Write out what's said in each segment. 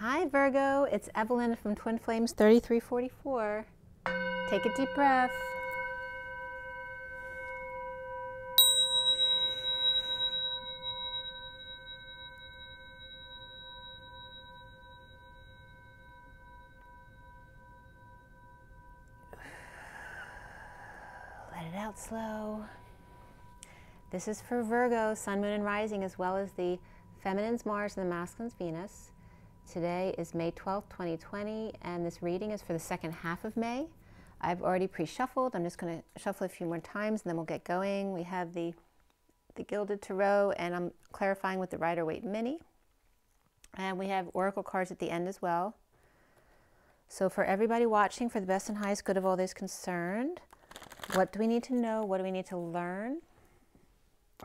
Hi Virgo, it's Evelyn from Twin Flames 3344. Take a deep breath. Let it out slow. This is for Virgo, Sun, Moon, and Rising, as well as the Feminine's Mars and the Masculine's Venus. Today is May 12th, 2020, and this reading is for the second half of May. I've already pre-shuffled. I'm just going to shuffle a few more times, and then we'll get going. We have the Gilded Tarot, and I'm clarifying with the Rider-Waite Mini. And we have Oracle cards at the end as well. So for everybody watching, for the best and highest good of all those concerned, what do we need to know? What do we need to learn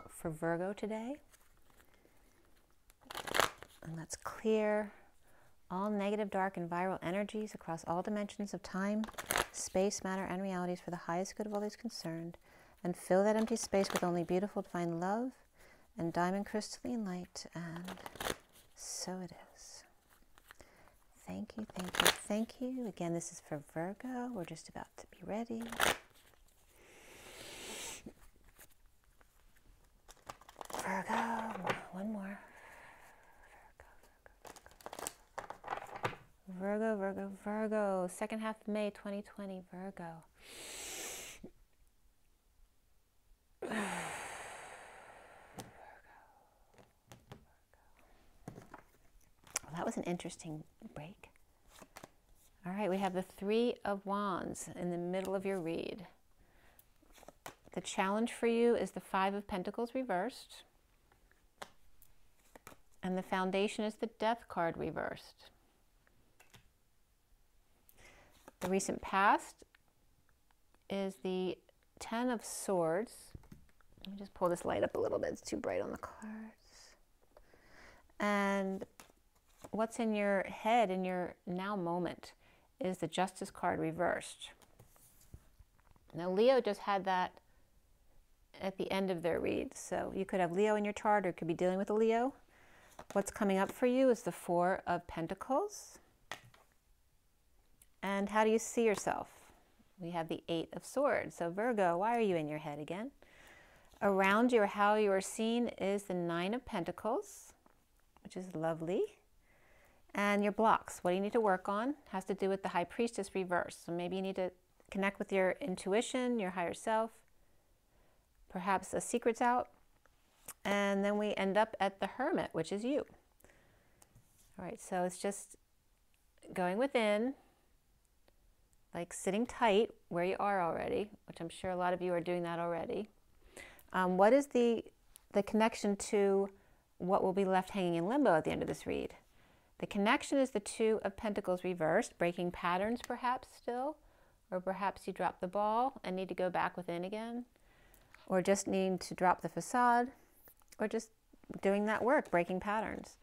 for Virgo today? And let's clear all negative, dark, and viral energies across all dimensions of time, space, matter, and realities for the highest good of all those concerned, and fill that empty space with only beautiful divine love and diamond crystalline light, and so it is. Thank you, thank you, thank you. Again, this is for Virgo. We're just about to be ready. Virgo, one more. Virgo, Virgo, Virgo, second half of May 2020, Virgo. Well, that was an interesting break. All right, we have the Three of Wands in the middle of your read. The challenge for you is the Five of Pentacles reversed. And the foundation is the Death card reversed. The recent past is the Ten of Swords. Let me just pull this light up a little bit. It's too bright on the cards. And what's in your head, in your now moment, is the Justice card reversed. Now, Leo just had that at the end of their read. So you could have Leo in your chart, or you could be dealing with a Leo. What's coming up for you is the Four of Pentacles. And how do you see yourself? We have the Eight of Swords. So Virgo, why are you in your head again? Around you, or how you are seen, is the Nine of Pentacles, which is lovely. And your blocks, what do you need to work on? Has to do with the High Priestess reverse. So maybe you need to connect with your intuition, your higher self. Perhaps a secret's out. And then we end up at the Hermit, which is you. All right, so it's just going within, like sitting tight where you are already, which I'm sure a lot of you are doing that already. What is the connection to what will be left hanging in limbo at the end of this read? The connection is the Two of Pentacles reversed, breaking patterns perhaps still, or perhaps you dropped the ball and need to go back within again, or just needing to drop the facade, or just doing that work, breaking patterns.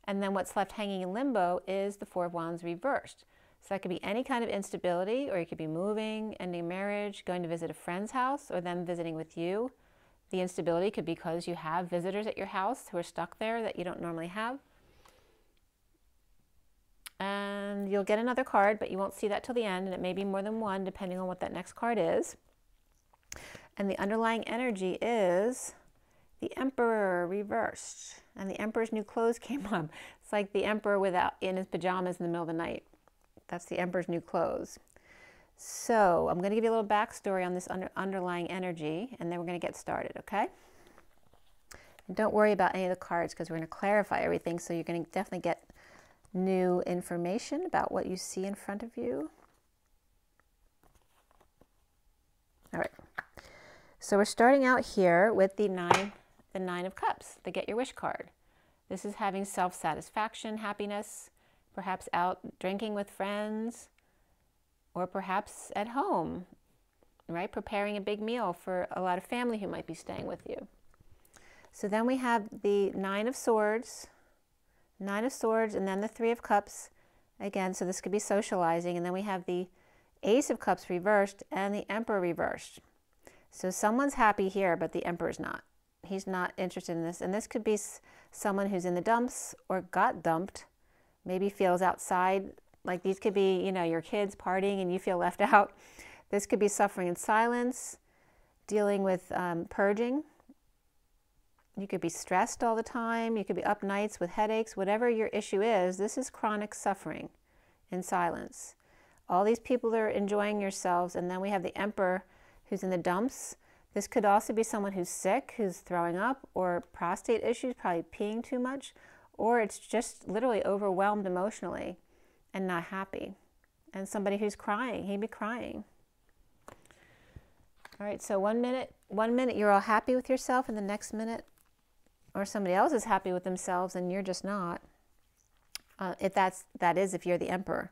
And then what's left hanging in limbo is the Four of Wands reversed. So that could be any kind of instability, or you could be moving, ending marriage, going to visit a friend's house, or them visiting with you. The instability could be because you have visitors at your house who are stuck there that you don't normally have. And you'll get another card, but you won't see that till the end, and it may be more than one depending on what that next card is. And the underlying energy is the Emperor reversed. And the Emperor's new clothes came up. It's like the Emperor in his pajamas in the middle of the night. That's the Emperor's new clothes. So I'm going to give you a little backstory on this underlying energy, and then we're going to get started, okay? And don't worry about any of the cards, because we're going to clarify everything, so you're going to definitely get new information about what you see in front of you. All right. So we're starting out here with the Nine of Cups, the Get Your Wish card. This is having self-satisfaction, happiness, perhaps out drinking with friends, or perhaps at home, right? Preparing a big meal for a lot of family who might be staying with you. So then we have the Nine of Swords, and then the Three of Cups again. So this could be socializing. And then we have the Ace of Cups reversed and the Emperor reversed. So someone's happy here, but the Emperor's not. He's not interested in this. And this could be someone who's in the dumps or got dumped, maybe feels outside, like these could be, you know, your kids partying and you feel left out. This could be suffering in silence, dealing with purging. You could be stressed all the time. You could be up nights with headaches. Whatever your issue is, this is chronic suffering in silence. All these people are enjoying yourselves, and then we have the Emperor who's in the dumps. This could also be someone who's sick, who's throwing up, or prostate issues, probably peeing too much, or it's just literally overwhelmed emotionally and not happy. And somebody who's crying, he'd be crying. All right, so one minute you're all happy with yourself, and the next minute, or somebody else is happy with themselves and you're just not. If you're the Emperor.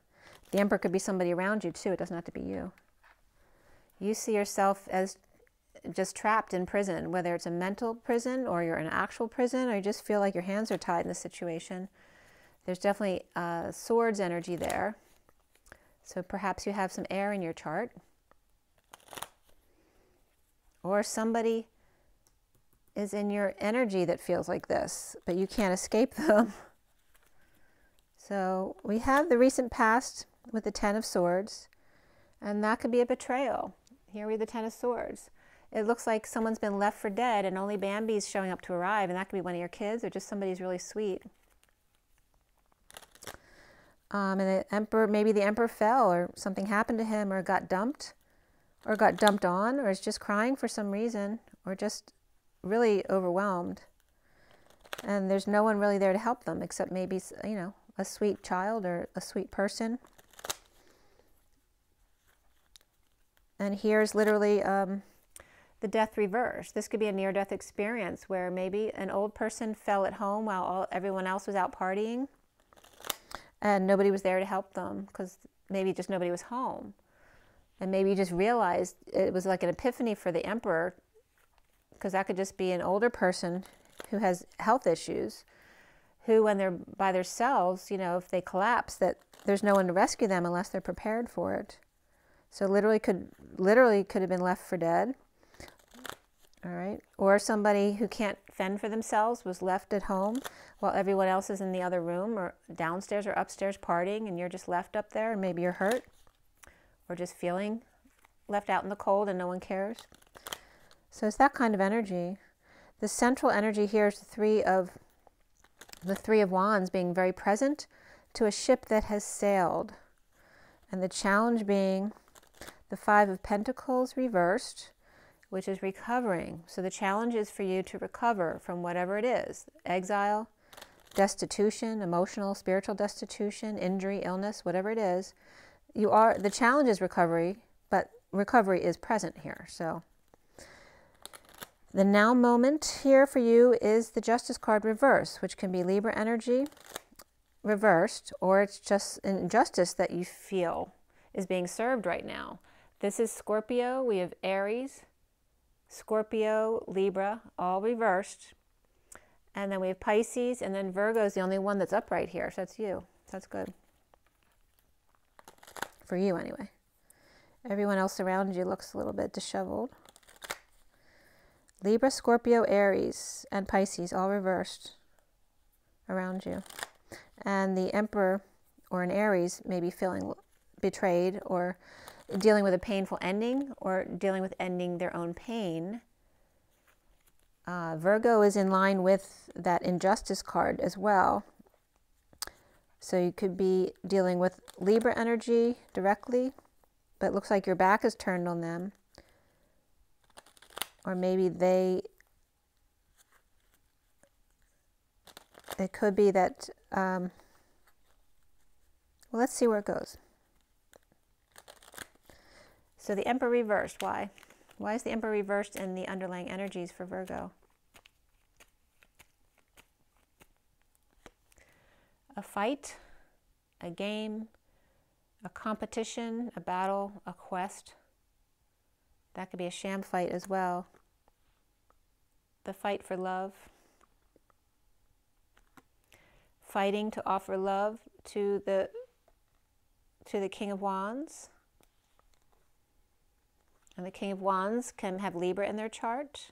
The Emperor could be somebody around you too. It doesn't have to be you. You see yourself as just trapped in prison, whether it's a mental prison or you're in an actual prison, or you just feel like your hands are tied in the situation. There's definitely swords energy there. So perhaps you have some air in your chart. Or somebody is in your energy that feels like this, but you can't escape them. So we have the recent past with the Ten of Swords, and that could be a betrayal. Here we have the Ten of Swords. It looks like someone's been left for dead and only Bambi's showing up to arrive, and that could be one of your kids or just somebody who's really sweet. And the Emperor, maybe the Emperor fell or something happened to him, or got dumped on, or is just crying for some reason, or just really overwhelmed. And there's no one really there to help them except maybe, you know, a sweet child or a sweet person. And here's literally the death reverse. This could be a near-death experience where maybe an old person fell at home while everyone else was out partying and nobody was there to help them because maybe just nobody was home. And maybe you just realized it was like an epiphany for the Emperor, because that could just be an older person who has health issues, who when they're by themselves, you know, if they collapse, that there's no one to rescue them unless they're prepared for it. So literally could have been left for dead. All right. Or somebody who can't fend for themselves was left at home while everyone else is in the other room or downstairs or upstairs partying, and you're just left up there, and maybe you're hurt or just feeling left out in the cold and no one cares. So it's that kind of energy. The central energy here is the Three of Wands being very present to a ship that has sailed. And the challenge being the Five of Pentacles reversed, which is recovering. So the challenge is for you to recover from whatever it is: exile, destitution, emotional, spiritual destitution, injury, illness, whatever it is. The challenge is recovery, but recovery is present here. So the now moment here for you is the Justice card reversed, which can be Libra energy reversed, or it's just injustice that you feel is being served right now. This is Scorpio. We have Aries, Scorpio, Libra, all reversed. And then we have Pisces, and then Virgo is the only one that's upright here. So that's you. So that's good. For you anyway. Everyone else around you looks a little bit disheveled. Libra, Scorpio, Aries, and Pisces all reversed around you. And the Emperor or an Aries may be feeling betrayed or dealing with a painful ending or dealing with ending their own pain. Virgo is in line with that injustice card as well. So you could be dealing with Libra energy directly, but it looks like your back is turned on them. Or maybe it could be that, well, let's see where it goes. So the Emperor reversed, why? Why is the Emperor reversed in the underlying energies for Virgo? A fight, a game, a competition, a battle, a quest. That could be a sham fight as well. The fight for love. Fighting to offer love to the King of Wands. And the King of Wands can have Libra in their chart.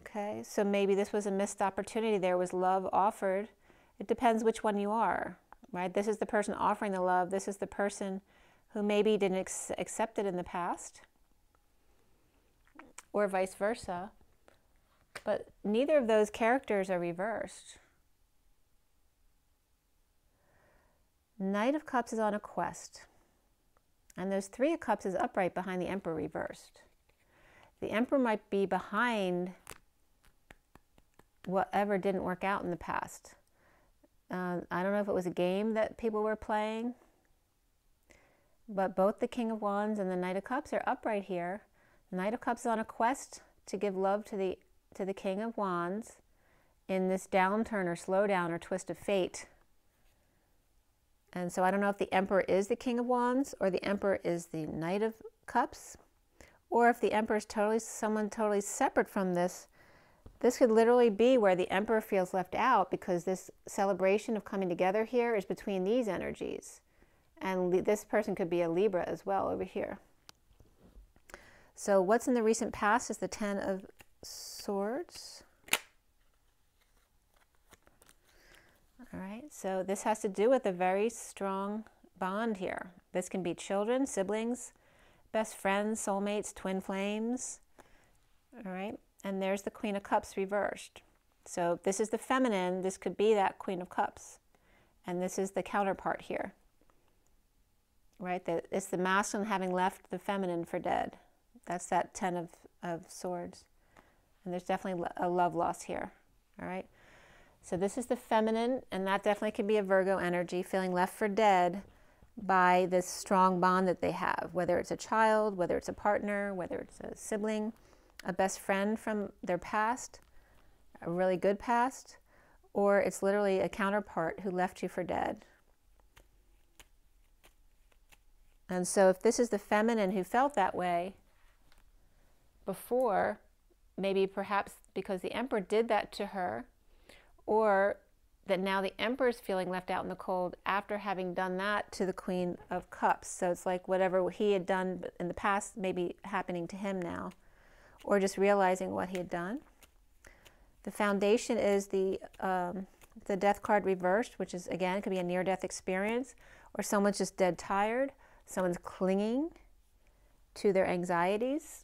Okay, so maybe this was a missed opportunity. There was love offered It depends which one you are, right? This is the person offering the love. This is the person who maybe didn't accept it in the past, or vice versa. But neither of those characters are reversed. Knight of Cups is on a quest. And those Three of Cups is upright behind the Emperor reversed. The Emperor might be behind whatever didn't work out in the past. I don't know if it was a game that people were playing, but both the King of Wands and the Knight of Cups are upright here. The Knight of Cups is on a quest to give love to the King of Wands in this downturn or slowdown or twist of fate. And so I don't know if the Emperor is the King of Wands or the Emperor is the Knight of Cups, or if the Emperor is someone totally separate from this. This could literally be where the Emperor feels left out, because this celebration of coming together here is between these energies. And this person could be a Libra as well over here. So what's in the recent past is the Ten of Swords. All right, so this has to do with a very strong bond here. This can be children, siblings, best friends, soulmates, twin flames. All right, and there's the Queen of Cups reversed. So if this is the feminine, this could be that Queen of Cups. And this is the counterpart here. Right, it's the masculine having left the feminine for dead. That's that Ten of Swords. And there's definitely a love loss here. All right. So this is the feminine, and that definitely can be a Virgo energy, feeling left for dead by this strong bond that they have, whether it's a child, whether it's a partner, whether it's a sibling, a best friend from their past, a really good past, or it's literally a counterpart who left you for dead. And so if this is the feminine who felt that way before, maybe perhaps because the Emperor did that to her, or that now the Emperor is feeling left out in the cold after having done that to the Queen of Cups. So it's like whatever he had done in the past may be happening to him now, or just realizing what he had done. The foundation is the Death card reversed, which is, again, it could be a near-death experience, or someone's just dead tired. Someone's clinging to their anxieties.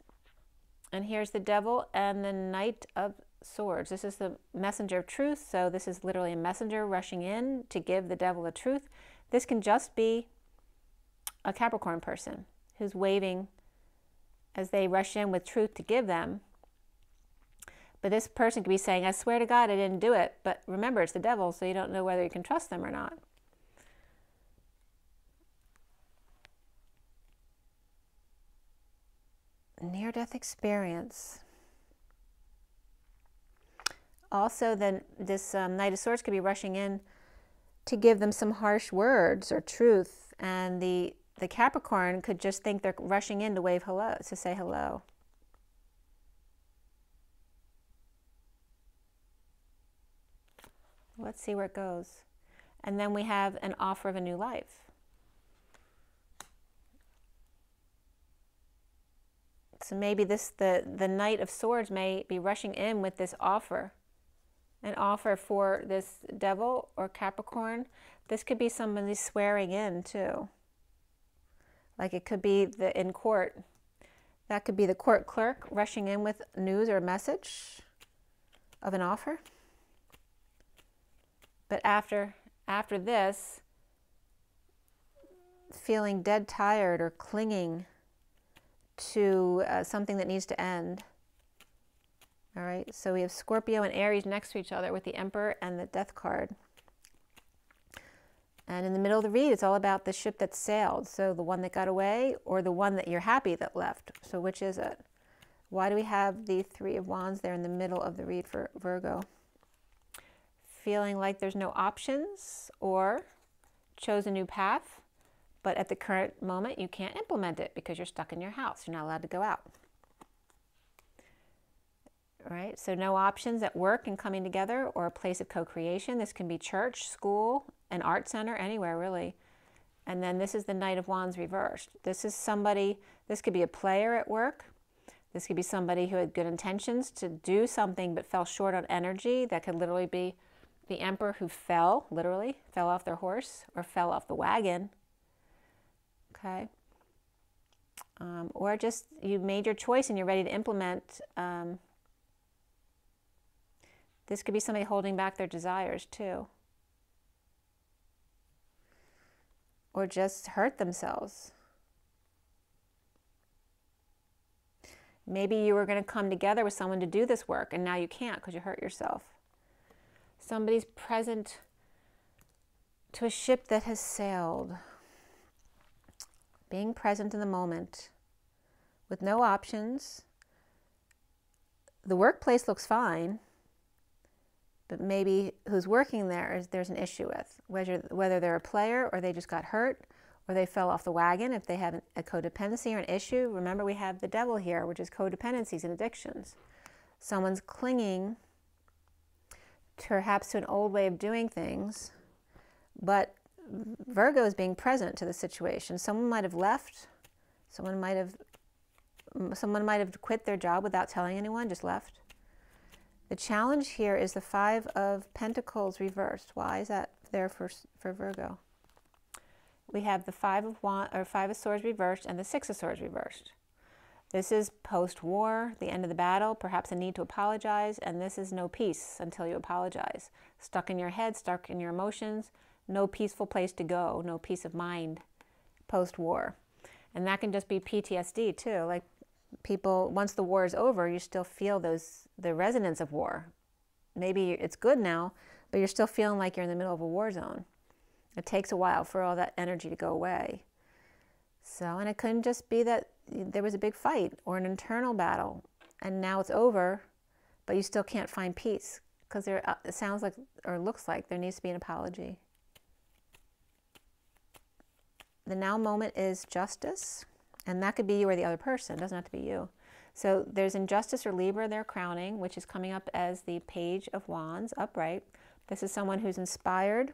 And here's the Devil and the Knight of Swords. This is the messenger of truth. So this is literally a messenger rushing in to give the Devil the truth. This can just be a Capricorn person who's waving as they rush in with truth to give them. But this person could be saying, I swear to God I didn't do it. But remember, it's the Devil, so you don't know whether you can trust them or not. Near-death experience. Also, then this Knight of Swords could be rushing in to give them some harsh words or truth, and the Capricorn could just think they're rushing in to wave hello, to say hello. Let's see where it goes. And then we have an offer of a new life. So maybe the Knight of Swords may be rushing in with this offer. An offer for this Devil or Capricorn. This could be somebody swearing in too. Like it could be in court. That could be the court clerk rushing in with news or a message of an offer. But after this, feeling dead tired or clinging to something that needs to end. All right, so we have Scorpio and Aries next to each other with the Emperor and the Death card. And in the middle of the read, it's all about the ship that sailed. So the one that got away or the one that you're happy that left. So which is it? Why do we have the Three of Wands there in the middle of the read for Virgo? Feeling like there's no options, or chose a new path, but at the current moment you can't implement it because you're stuck in your house. You're not allowed to go out. All right, so no options at work and coming together, or a place of co-creation. This can be church, school, an art center, anywhere really. And then this is the Knight of Wands reversed. This is somebody, this could be a player at work. This could be somebody who had good intentions to do something but fell short on energy. That could literally be the Emperor who fell, literally, fell off their horse or fell off the wagon. Okay. Or just you made your choice and you're ready to implement. This could be somebody holding back their desires too. Or just hurt themselves. Maybe you were going to come together with someone to do this work and now you can't because you hurt yourself. Somebody's present to a ship that has sailed. Being present in the moment with no options. The workplace looks fine, but maybe who's working there there's an issue with. Whether they're a player or they just got hurt or they fell off the wagon. If they have a codependency or an issue, remember we have the devil here, which is codependencies and addictions. Someone's clinging perhaps to an old way of doing things, but Virgo is being present to the situation. Someone might have left. Someone might have quit their job without telling anyone, just left. The challenge here is the 5 of Pentacles reversed. Why is that there for Virgo? We have the 5 of Swords reversed and the 6 of Swords reversed. This is post-war, the end of the battle, perhaps a need to apologize, and this is no peace until you apologize. Stuck in your head, stuck in your emotions, no peaceful place to go, no peace of mind post-war. And that can just be PTSD too. Like people, once the war is over, you still feel the resonance of war. Maybe it's good now, but you're still feeling like you're in the middle of a war zone. It takes a while for all that energy to go away. So, and it couldn't just be that there was a big fight or an internal battle and now it's over, but you still can't find peace because it sounds like or looks like there needs to be an apology. The now moment is justice, and that could be you or the other person. It doesn't have to be you. So there's injustice or Libra, they're crowning, which is coming up as the Page of Wands, upright. This is someone who's inspired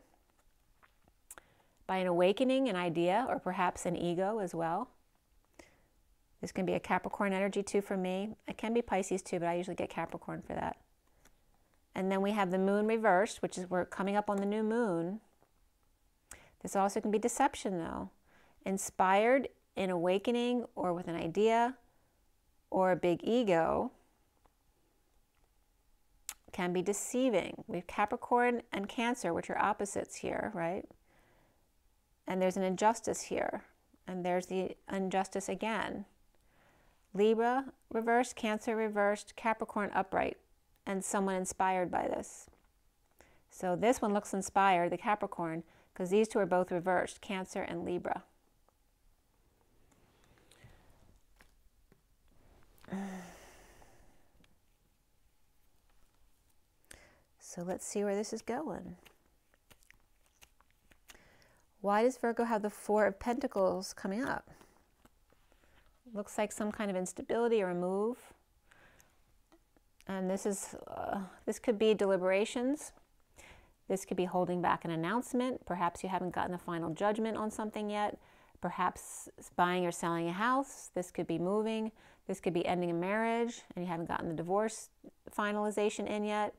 by an awakening, an idea, or perhaps an ego as well. This can be a Capricorn energy too for me. It can be Pisces too, but I usually get Capricorn for that. And then we have the Moon reversed, which is we're coming up on the new moon. This also can be deception though. Inspired in awakening or with an idea or a big ego can be deceiving. We have Capricorn and Cancer, which are opposites here, right? And there's an injustice here. And there's the injustice again. Libra reversed, Cancer reversed, Capricorn upright, and someone inspired by this. So this one looks inspired, the Capricorn, because these two are both reversed, Cancer and Libra. So let's see where this is going. Why does Virgo have the 4 of Pentacles coming up? Looks like some kind of instability or a move. And this could be deliberations. This could be holding back an announcement. Perhaps you haven't gotten a final judgment on something yet. Perhaps buying or selling a house. This could be moving. This could be ending a marriage and you haven't gotten the divorce finalization in yet.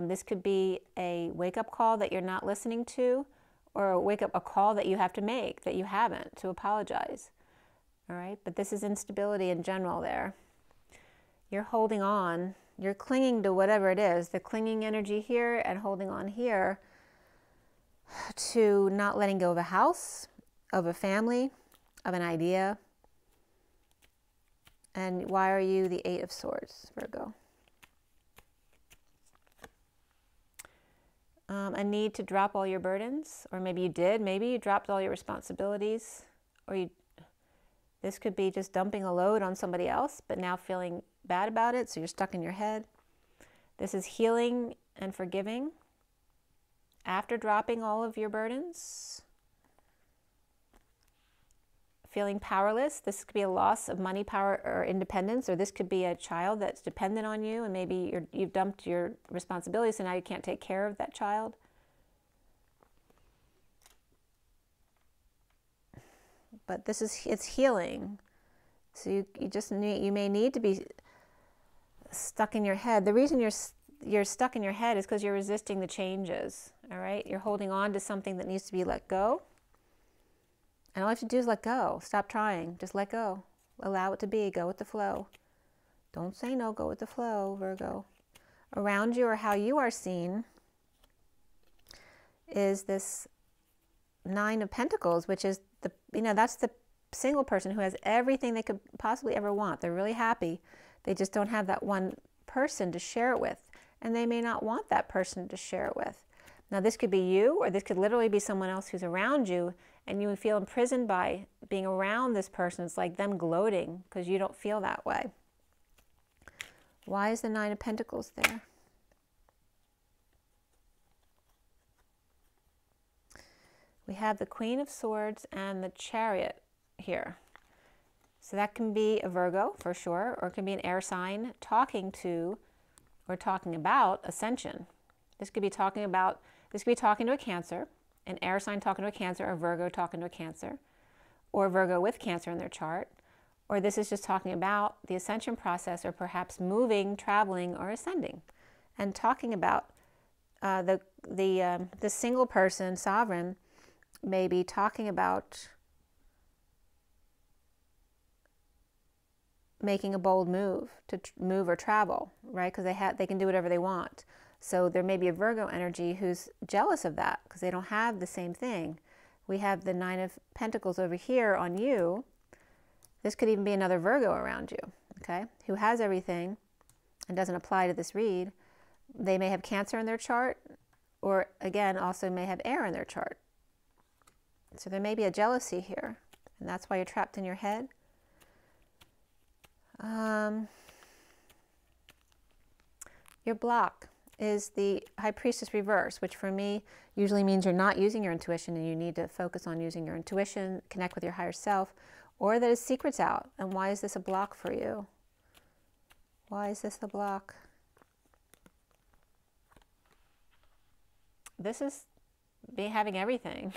This could be a wake-up call that you're not listening to, or a call that you have to make that you haven't, to apologize. All right, but this is instability in general there. You're holding on, you're clinging to whatever it is, the clinging energy here and holding on here to not letting go of a house, of a family, of an idea. And why are you the 8 of Swords, Virgo? A need to drop all your burdens, or maybe you did, maybe you dropped all your responsibilities, or this could be just dumping a load on somebody else, but now feeling bad about it, so you're stuck in your head. This is healing and forgiving after dropping all of your burdens. Feeling powerless. This could be a loss of money, power, or independence, or this could be a child that's dependent on you and maybe you've dumped your responsibilities, so now you can't take care of that child. But it's healing. So you may need to be stuck in your head. The reason you're stuck in your head is because you're resisting the changes, all right? You're holding on to something that needs to be let go. And all you have to do is let go. Stop trying. Just let go. Allow it to be. Go with the flow. Don't say no. Go with the flow, Virgo. Around you, or how you are seen, is this Nine of Pentacles, which is the, that's the single person who has everything they could possibly ever want. They're really happy. They just don't have that one person to share it with. And they may not want that person to share it with. Now, this could be you, or this could literally be someone else who's around you, and you feel imprisoned by being around this person. It's like them gloating because you don't feel that way. Why is the Nine of Pentacles there? We have the Queen of Swords and the Chariot here. So that can be a Virgo for sure, or it can be an air sign talking to or talking about ascension. This could be talking about, this could be talking to a Cancer, an air sign talking to a Cancer, or Virgo talking to a Cancer, or Virgo with Cancer in their chart. Or this is just talking about the ascension process, or perhaps moving, traveling, or ascending, and talking about the single person, sovereign, maybe talking about making a bold move, to move or travel, right? Because they can do whatever they want. So there may be a Virgo energy who's jealous of that because they don't have the same thing. We have the Nine of Pentacles over here on you. This could even be another Virgo around you, okay, who has everything and doesn't apply to this read. They may have Cancer in their chart, or again, also may have air in their chart. So there may be a jealousy here, and that's why you're trapped in your head. Your block is the High Priestess reverse, which for me usually means you're not using your intuition and you need to focus on using your intuition, connect with your higher self, or that his secret's out. And why is this a block for you? Why is this the block? This is having everything.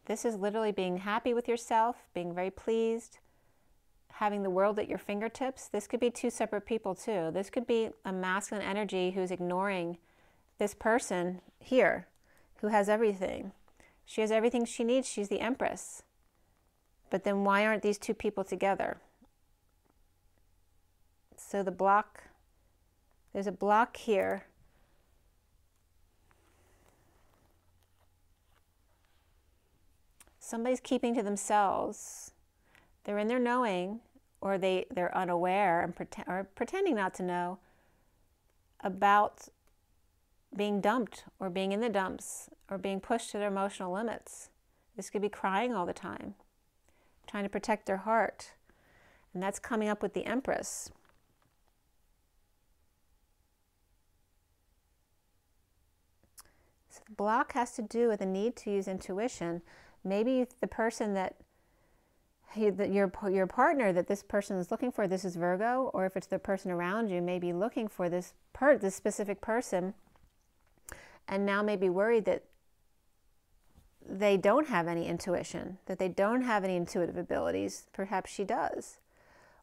This is literally being happy with yourself, being very pleased, having the world at your fingertips. This could be two separate people too. This could be a masculine energy who's ignoring this person here who has everything. She has everything she needs. She's the Empress. But then why aren't these two people together? So the block, there's a block here. Somebody's keeping to themselves. They're in their knowing, or they're unaware and pretending not to know about being dumped, or being in the dumps, or being pushed to their emotional limits. This could be crying all the time, trying to protect their heart. And that's coming up with the Empress. So the block has to do with the need to use intuition. Maybe the person that your partner that this person is looking for, this is Virgo, or if it's the person around you, may be looking for this specific person, and now may be worried that they don't have any intuition, that they don't have any intuitive abilities. Perhaps she does.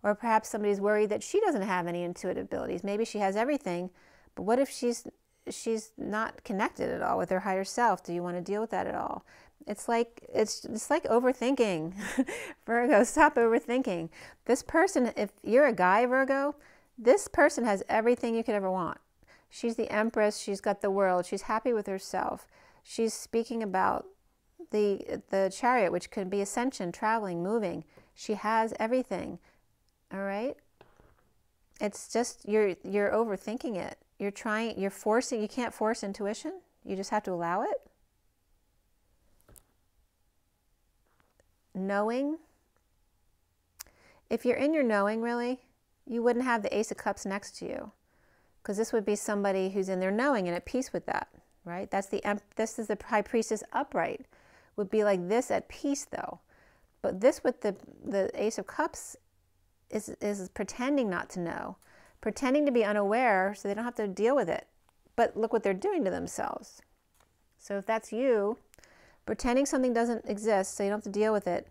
Or perhaps somebody's worried that she doesn't have any intuitive abilities. Maybe she has everything, but what if she's not connected at all with her higher self? Do you want to deal with that at all? It's like overthinking. Virgo, stop overthinking. This person, if you're a guy, Virgo, this person has everything you could ever want. She's the Empress. She's got the world. She's happy with herself. She's speaking about the Chariot, which could be ascension, traveling, moving. She has everything. All right? It's just you're overthinking it. You're forcing, you can't force intuition. You just have to allow it. Knowing. If you're in your knowing, really, you wouldn't have the Ace of Cups next to you, because this would be somebody who's in their knowing and at peace with that, right? This is the High Priestess upright. Would be like this at peace, though. But this with the Ace of Cups is pretending not to know, pretending to be unaware so they don't have to deal with it. but look what they're doing to themselves. So if that's you, pretending something doesn't exist so you don't have to deal with it,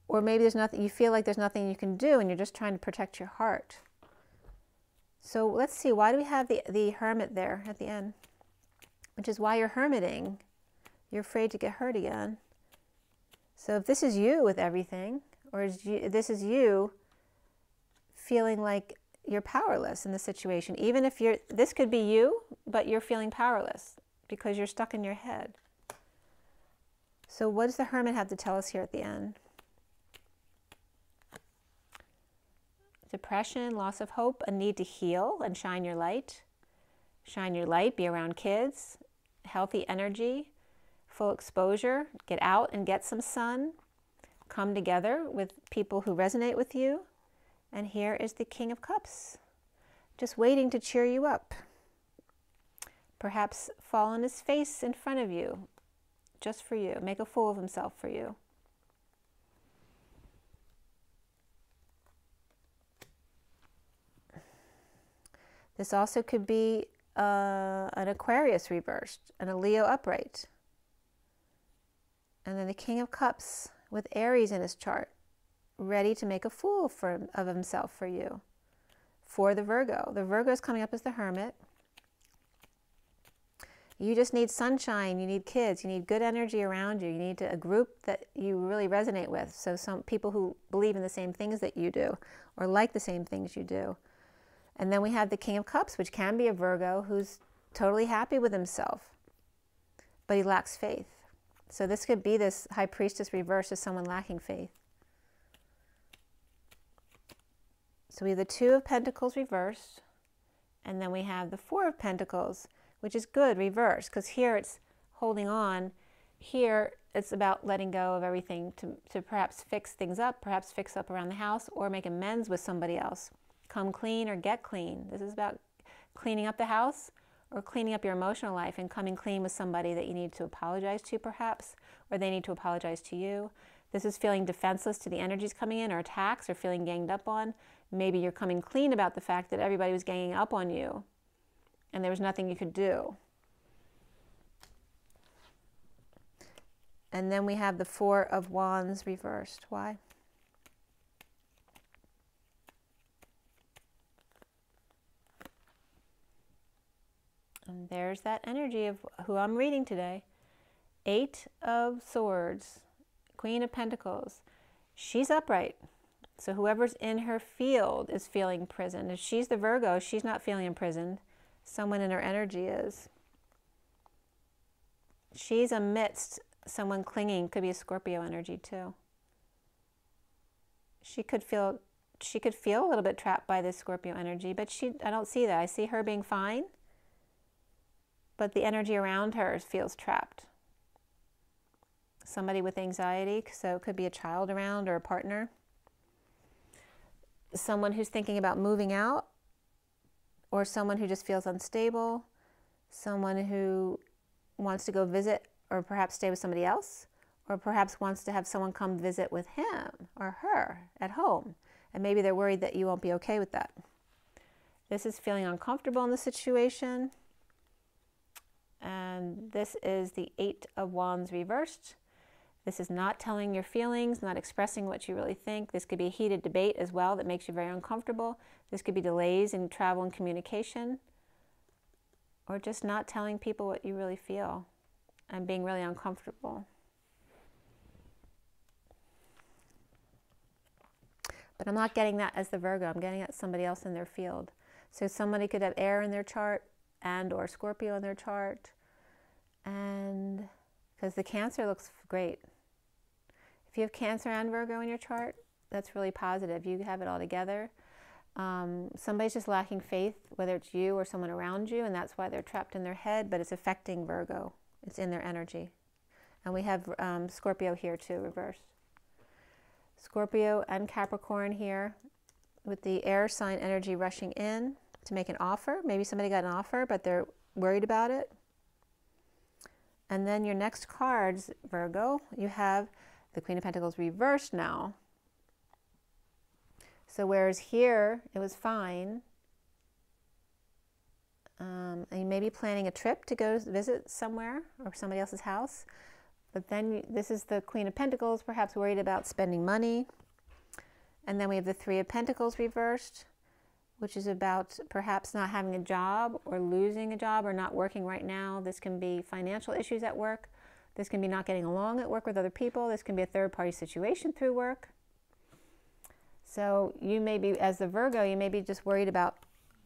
or maybe there's nothing, you feel like there's nothing you can do and you're just trying to protect your heart. So let's see, why do we have the Hermit there at the end? Which is why you're hermiting. You're afraid to get hurt again. So if this is you with everything, or this is you feeling like you're powerless in the situation, even if this could be you, but you're feeling powerless because you're stuck in your head. So what does the Hermit have to tell us here at the end? Depression, loss of hope, a need to heal and shine your light. Shine your light, be around kids, healthy energy, full exposure, get out and get some sun, come together with people who resonate with you. And here is the King of Cups, just waiting to cheer you up. Perhaps fall on his face in front of you, just for you, make a fool of himself for you. This also could be an Aquarius reversed and a Leo upright. And then the King of Cups with Aries in his chart, ready to make a fool of himself for you. For the Virgo. The Virgo is coming up as the Hermit. You just need sunshine, you need kids, you need good energy around you, you need a group that you really resonate with. So some people who believe in the same things that you do, or like the same things you do. And then we have the King of Cups, which can be a Virgo who's totally happy with himself, but he lacks faith. So this could be this High Priestess reversed as someone lacking faith. So we have the Two of Pentacles reversed, and then we have the Four of Pentacles, which is good, reversed, because here it's holding on. Here it's about letting go of everything to perhaps fix things up, perhaps fix up around the house, or make amends with somebody else. Come clean or get clean. This is about cleaning up the house or cleaning up your emotional life and coming clean with somebody that you need to apologize to perhaps, or they need to apologize to you. This is feeling defenseless to the energies coming in, or attacks, or feeling ganged up on. Maybe you're coming clean about the fact that everybody was ganging up on you and there was nothing you could do. And then we have the Four of Wands reversed. Why? And there's that energy of who I'm reading today. Eight of Swords, Queen of Pentacles. She's upright. So whoever's in her field is feeling imprisoned. If she's the Virgo, she's not feeling imprisoned. Someone in her energy is. She's amidst someone clinging. Could be a Scorpio energy too. She could feel a little bit trapped by this Scorpio energy, but I don't see that. I see her being fine, but the energy around her feels trapped. Somebody with anxiety, so it could be a child around or a partner. Someone who's thinking about moving out, or someone who just feels unstable, someone who wants to go visit or perhaps stay with somebody else, or perhaps wants to have someone come visit with him or her at home, and maybe they're worried that you won't be okay with that. This is feeling uncomfortable in the situation, and this is the Eight of Wands reversed. This is not telling your feelings, not expressing what you really think. This could be a heated debate as well that makes you very uncomfortable. This could be delays in travel and communication, or just not telling people what you really feel and being really uncomfortable. But I'm not getting that as the Virgo. I'm getting it as somebody else in their field. So somebody could have air in their chart and or Scorpio in their chart. And because the Cancer looks great. If you have Cancer and Virgo in your chart, that's really positive. You have it all together. Somebody's just lacking faith, whether it's you or someone around you, and that's why they're trapped in their head, but it's affecting Virgo. It's in their energy. And we have Scorpio here too, reversed. Scorpio and Capricorn here with the air sign energy rushing in to make an offer. Maybe somebody got an offer, but they're worried about it. And then your next cards, Virgo, you have the Queen of Pentacles reversed now. So whereas here it was fine, And you may be planning a trip to go visit somewhere or somebody else's house. But then this is the Queen of Pentacles, perhaps worried about spending money. And then we have the Three of Pentacles reversed, which is about perhaps not having a job or losing a job or not working right now. This can be financial issues at work. This can be not getting along at work with other people. This can be a third-party situation through work. So you may be, as the Virgo, you may be just worried about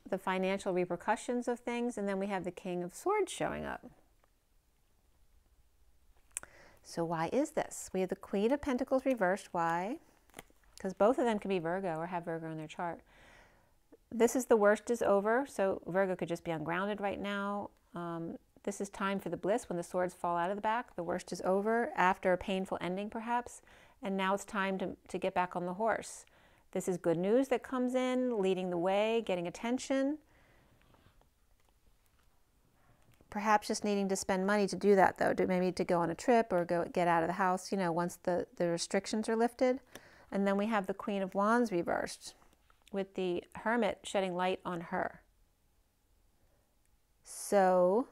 the financial repercussions of things. And then we have the King of Swords showing up. So why is this? We have the Queen of Pentacles reversed. Why? Because both of them can be Virgo or have Virgo in their chart. This is the worst is over. So Virgo could just be ungrounded right now. This is time for the bliss when the swords fall out of the back. The worst is over after a painful ending perhaps. And now it's time to get back on the horse. This is good news that comes in, leading the way, getting attention. Perhaps just needing to spend money to do that though, maybe to go on a trip or go get out of the house, you know, once the restrictions are lifted. And then we have the Queen of Wands reversed with the Hermit shedding light on her. So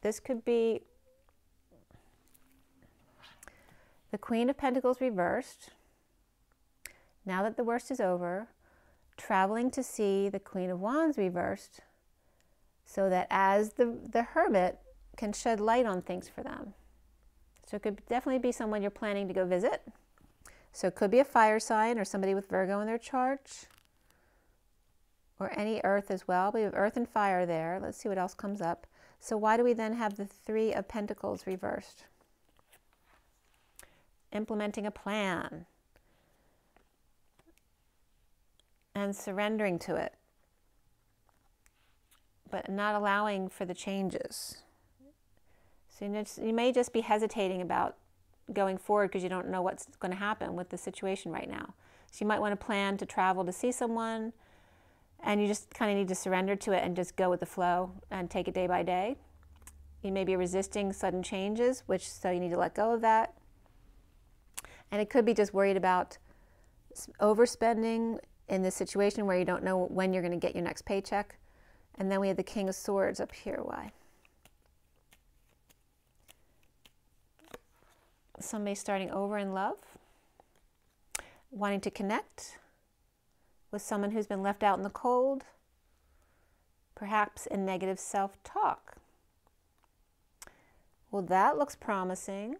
this could be the Queen of Pentacles reversed. Now that the worst is over, traveling to see the Queen of Wands reversed so that as the Hermit can shed light on things for them. So it could definitely be someone you're planning to go visit. So it could be a fire sign or somebody with Virgo in their chart or any earth as well. We have earth and fire there. Let's see what else comes up. So why do we then have the Three of Pentacles reversed? Implementing a plan and surrendering to it, but not allowing for the changes. So you may just be hesitating about going forward because you don't know what's going to happen with the situation right now. So you might want to plan to travel to see someone, and you just kind of need to surrender to it and just go with the flow and take it day by day. You may be resisting sudden changes, so you need to let go of that. And it could be just worried about overspending in this situation where you don't know when you're going to get your next paycheck. And then we have the King of Swords up here. Why? Somebody starting over in love, wanting to connect with someone who's been left out in the cold, perhaps in negative self-talk. Well, that looks promising.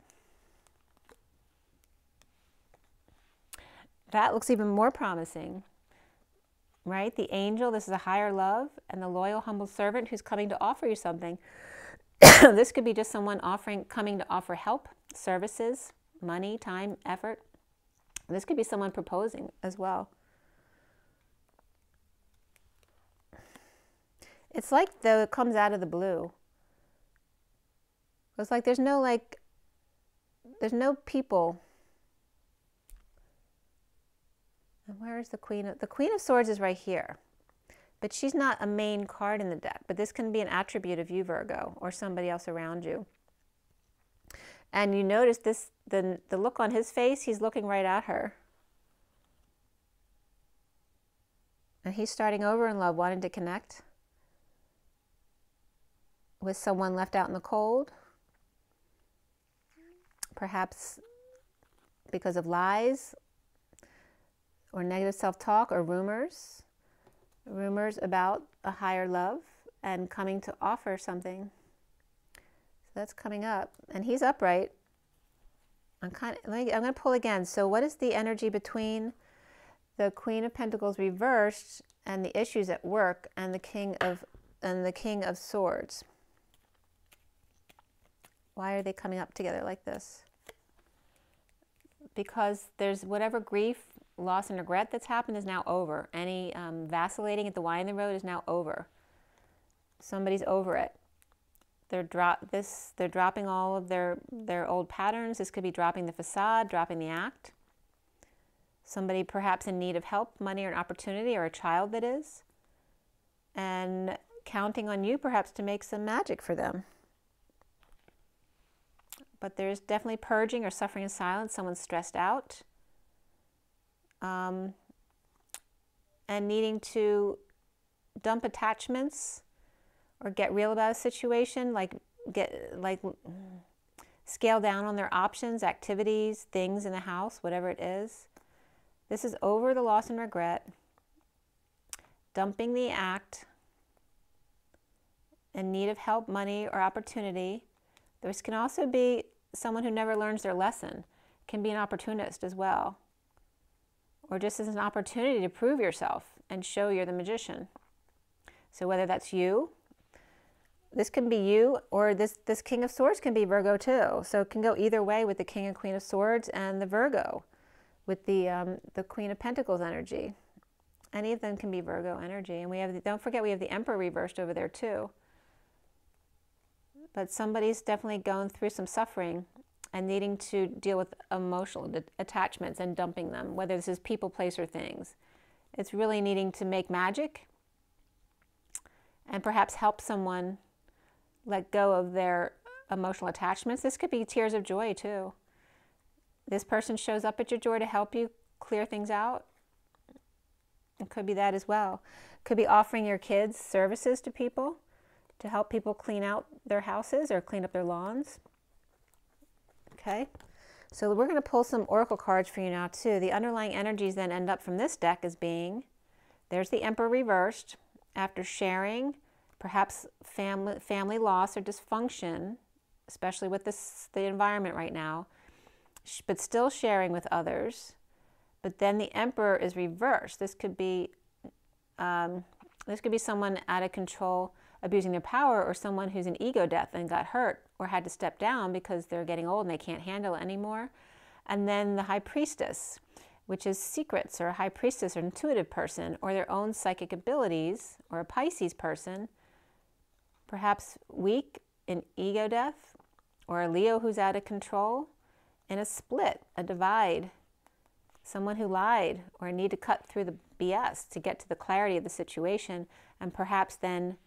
That looks even more promising, right? The angel, this is a higher love, and the loyal, humble servant who's coming to offer you something. This could be just someone coming to offer help, services, money, time, effort. This could be someone proposing as well. It's like though it comes out of the blue. It's like there's no people. And where is the Queen of... The Queen of Swords is right here. But she's not a main card in the deck. But this can be an attribute of you, Virgo, or somebody else around you. And you notice this, the look on his face, he's looking right at her. And he's starting over in love, wanting to connect with someone left out in the cold. Perhaps because of lies or negative self-talk or rumors about a higher love and coming to offer something. So that's coming up. And he's upright. I'm going to pull again. So what is the energy between the Queen of Pentacles reversed and the issues at work and the King of Swords? Why are they coming up together like this? Because there's whatever grief, loss, and regret that's happened is now over. Any vacillating at the Y in the road is now over. Somebody's over it. They're dropping all of their old patterns. This could be dropping the facade, dropping the act. Somebody perhaps in need of help, money, or an opportunity, or a child that is. And counting on you perhaps to make some magic for them. But there's definitely purging or suffering in silence. Someone's stressed out. And needing to dump attachments or get real about a situation, scale down on their options, activities, things in the house, whatever it is. This is over the loss and regret, dumping the act, in need of help, money, or opportunity. This can also be someone who never learns their lesson. It can be an opportunist as well, or just as an opportunity to prove yourself and show you're the magician. So whether that's you, this can be you, or this King of Swords can be Virgo too. So it can go either way with the King and Queen of Swords and the Virgo with the Queen of Pentacles energy. Any of them can be Virgo energy. And we have, don't forget, we have the Emperor reversed over there too. But somebody's definitely going through some suffering and needing to deal with emotional attachments and dumping them, whether this is people, place, or things. It's really needing to make magic and perhaps help someone let go of their emotional attachments. This could be tears of joy too. This person shows up at your door to help you clear things out. It could be that as well. Could be offering your kids services to people to help people clean out their houses or clean up their lawns. Okay, so we're going to pull some oracle cards for you now too. The underlying energies then end up from this deck as being, there's the Emperor reversed, after sharing, perhaps family loss or dysfunction, especially with the environment right now, but still sharing with others. But then the Emperor is reversed. This could be someone out of control, abusing their power, or someone who's an ego death and got hurt or had to step down because they're getting old and they can't handle it anymore. And then the High Priestess, which is secrets, or a High Priestess or intuitive person, or their own psychic abilities, or a Pisces person, perhaps weak in ego death, or a Leo who's out of control, in a split, a divide, someone who lied or need to cut through the BS to get to the clarity of the situation, and perhaps then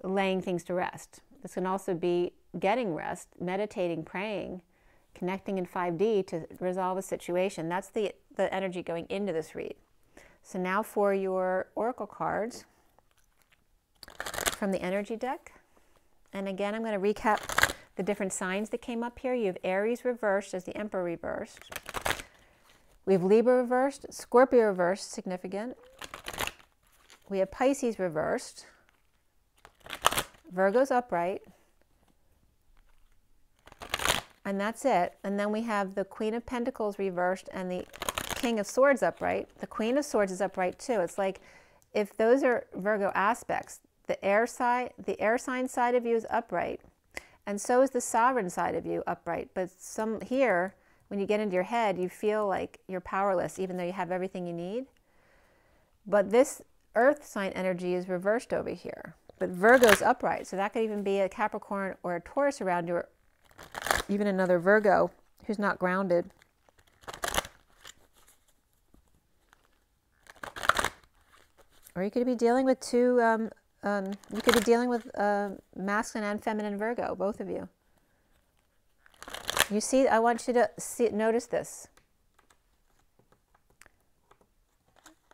laying things to rest. This can also be getting rest, meditating, praying, connecting in 5D to resolve a situation. That's the energy going into this read. So now for your oracle cards from the energy deck. And again, I'm going to recap the different signs that came up here. You have Aries reversed as the Emperor reversed. We have Libra reversed, Scorpio reversed, significant. We have Pisces reversed, Virgo's upright, and that's it. And then we have the Queen of Pentacles reversed and the King of Swords upright. The Queen of Swords is upright too. It's like, if those are Virgo aspects, the air sign side of you is upright, and so is the sovereign side of you upright. But some here, when you get into your head, you feel like you're powerless, even though you have everything you need. But this earth sign energy is reversed over here. But Virgo's upright, so that could even be a Capricorn or a Taurus around you, or even another Virgo who's not grounded. Or you could be dealing with you could be dealing with masculine and feminine Virgo, both of you. You see, I want you to notice this.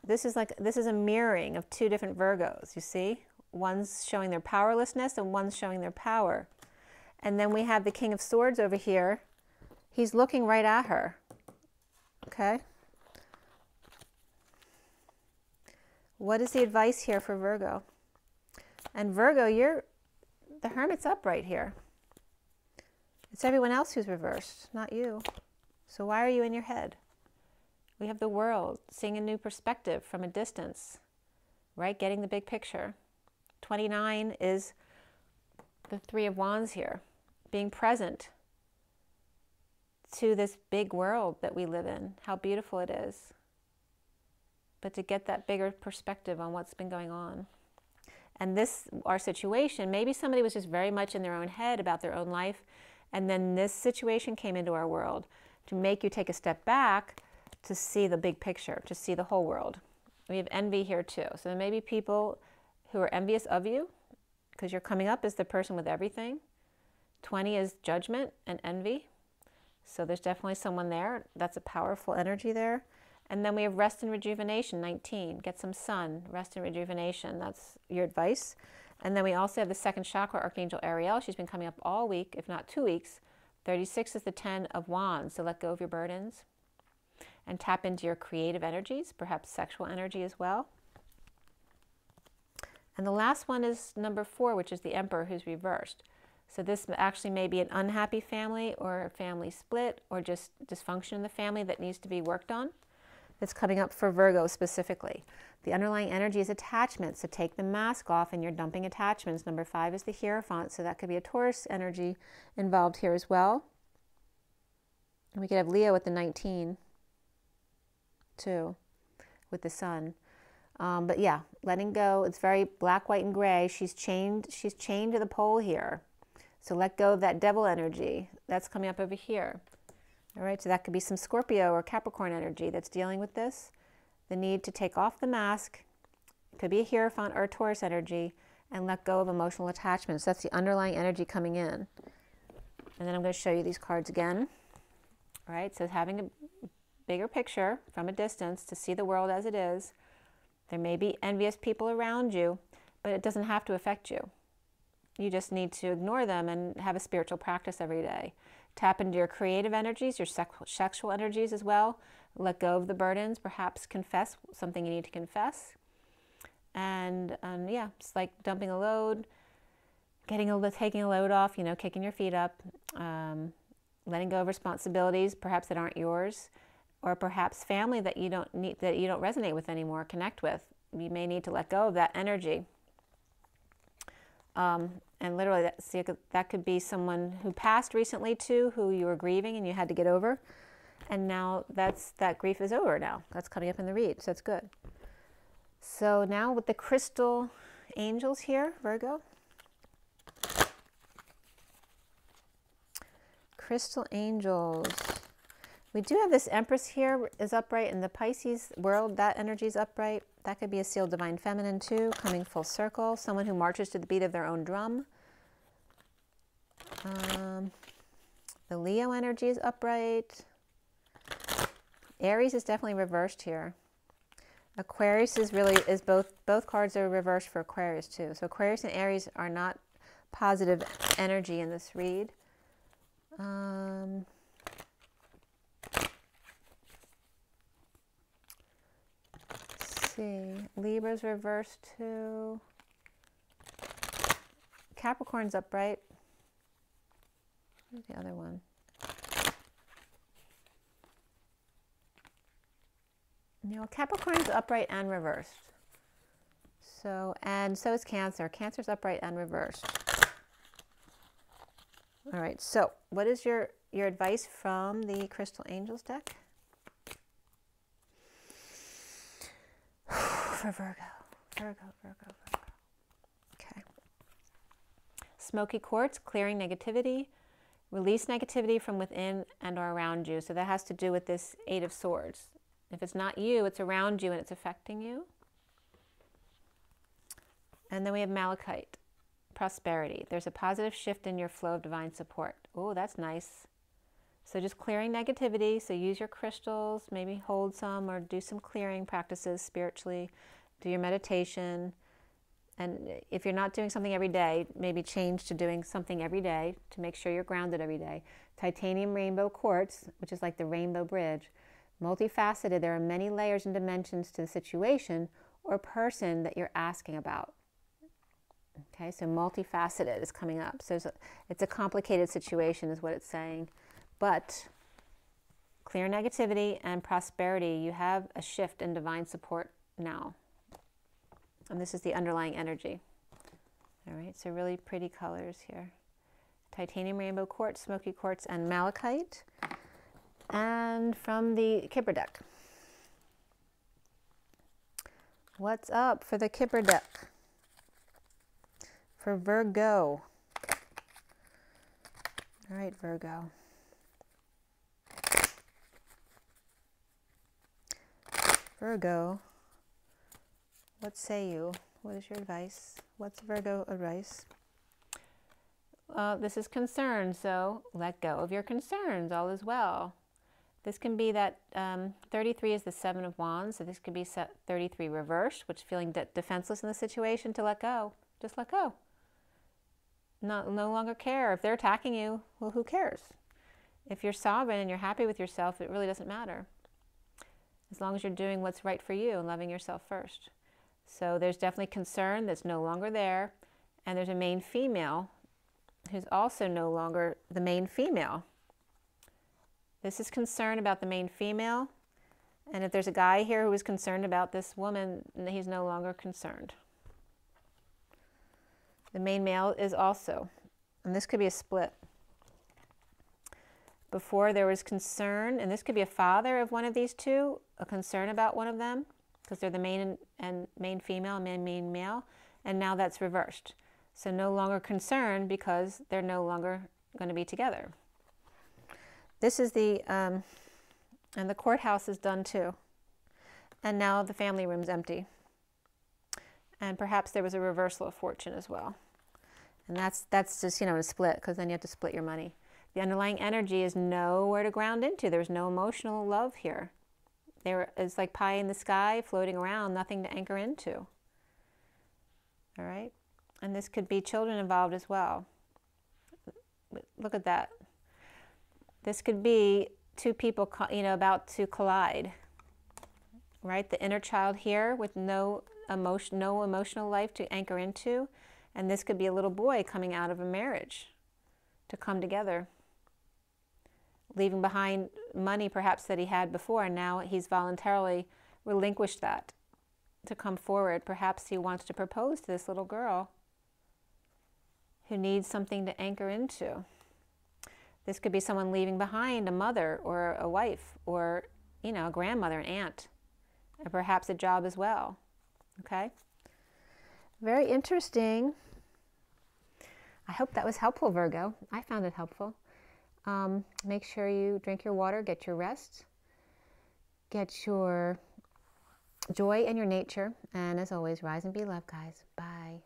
This is a mirroring of two different Virgos, you see? One's showing their powerlessness and one's showing their power. And then we have the King of Swords over here. He's looking right at her, okay? What is the advice here for Virgo? And Virgo, the Hermit's upright here. It's everyone else who's reversed, not you. So why are you in your head? We have the world, seeing a new perspective from a distance, right? Getting the big picture. 29 is the Three of Wands here, being present to this big world that we live in, how beautiful it is. But to get that bigger perspective on what's been going on. And our situation, maybe somebody was just very much in their own head about their own life, and then this situation came into our world to make you take a step back to see the big picture, to see the whole world. We have envy here too. So there may be people who are envious of you because you're coming up as the person with everything. 20 is judgment and envy. So there's definitely someone there. That's a powerful energy there. And then we have rest and rejuvenation, 19. Get some sun, rest and rejuvenation. That's your advice. And then we also have the second chakra, Archangel Ariel. She's been coming up all week, if not 2 weeks. 36 is the 10 of wands, so let go of your burdens and tap into your creative energies, perhaps sexual energy as well. And the last one is number 4, which is the Emperor, who's reversed. So this actually may be an unhappy family or a family split or just dysfunction in the family that needs to be worked on. That's coming up for Virgo specifically. The underlying energy is attachment, so take the mask off and you're dumping attachments. Number 5 is the Hierophant, so that could be a Taurus energy involved here as well. And we could have Leo with the 19 too, with the Sun. But yeah, letting go. It's very black, white, and gray. She's chained to the pole here. So let go of that devil energy. That's coming up over here. All right, so that could be some Scorpio or Capricorn energy that's dealing with this. The need to take off the mask. It could be a Hierophant or a Taurus energy, and let go of emotional attachments. That's the underlying energy coming in. And then I'm going to show you these cards again. All right, so having a bigger picture from a distance to see the world as it is. There may be envious people around you, but it doesn't have to affect you. You just need to ignore them and have a spiritual practice every day. Tap into your creative energies, your sexual energies as well. Let go of the burdens, perhaps confess something you need to confess. And yeah, it's like dumping a load, taking a load off, you know, kicking your feet up, letting go of responsibilities, perhaps that aren't yours, or perhaps family that you don't resonate with anymore, connect with. You may need to let go of that energy. And literally, that could be someone who passed recently too, who you were grieving and you had to get over. And now that grief is over now. That's coming up in the read, so that's good. So now with the crystal angels here, Virgo. Crystal angels. We do have this Empress here is upright, and the Pisces world, that energy is upright. That could be a sealed divine feminine too, coming full circle. Someone who marches to the beat of their own drum. The Leo energy is upright. Aries is definitely reversed here. Aquarius is both cards are reversed for Aquarius too. So Aquarius and Aries are not positive energy in this read. Let's see. Libra's reversed too. Capricorn's upright. Where's the other one? No, Capricorn's upright and reversed. So is Cancer. Cancer's upright and reversed. All right, so what is your advice from the Crystal Angels deck? For Virgo. Okay. Smoky quartz, clearing negativity. Release negativity from within and or around you. So that has to do with this 8 of Swords. If it's not you, it's around you and it's affecting you. And then we have Malachite, prosperity. There's a positive shift in your flow of divine support. Oh, that's nice. So just clearing negativity. So use your crystals, maybe hold some or do some clearing practices spiritually. Do your meditation. And if you're not doing something every day, maybe change to doing something every day to make sure you're grounded every day. Titanium rainbow quartz, which is like the rainbow bridge. Multifaceted, there are many layers and dimensions to the situation or person that you're asking about. Okay, so multifaceted is coming up. So it's a complicated situation is what it's saying. But clear negativity and prosperity, you have a shift in divine support now. And this is the underlying energy. All right, so really pretty colors here. Titanium rainbow quartz, smoky quartz, and malachite. And from the Kipper deck. What's up for the Kipper deck? For Virgo. All right, Virgo. Virgo, what say you? What is your advice? What's Virgo advice? This is concern, so let go of your concerns. All is well. This can be that 33 is the 7 of Wands, so this could be 33 reversed, which is feeling defenseless in the situation, to let go. Just let go. No longer care. If they're attacking you, well, who cares? If you're sovereign and you're happy with yourself, it really doesn't matter. As long as you're doing what's right for you and loving yourself first. So there's definitely concern that's no longer there. And there's a main female who's also no longer the main female. This is concern about the main female. And if there's a guy here who is concerned about this woman, he's no longer concerned. The main male is also, and this could be a split. Before there was concern, and this could be a father of one of these two, a concern about one of them, because they're the main female and main male, and now that's reversed. So no longer concerned because they're no longer going to be together. This is the, and the courthouse is done too. And now the family room's empty. And perhaps there was a reversal of fortune as well. And that's just, you know, a split, because then you have to split your money. The underlying energy is nowhere to ground into. There's no emotional love here. It's like pie in the sky floating around, nothing to anchor into. All right? And this could be children involved as well. Look at that. This could be two people, you know, about to collide. Right? The inner child here with no emotional life to anchor into. And this could be a little boy coming out of a marriage to come together. Leaving behind money perhaps that he had before, and now he's voluntarily relinquished that to come forward. Perhaps he wants to propose to this little girl who needs something to anchor into. This could be someone leaving behind a mother or a wife or, you know, a grandmother, an aunt, or perhaps a job as well. Okay? Very interesting. I hope that was helpful, Virgo. I found it helpful. Make sure you drink your water, get your rest, get your joy in your nature, and as always, rise and be loved, guys. Bye.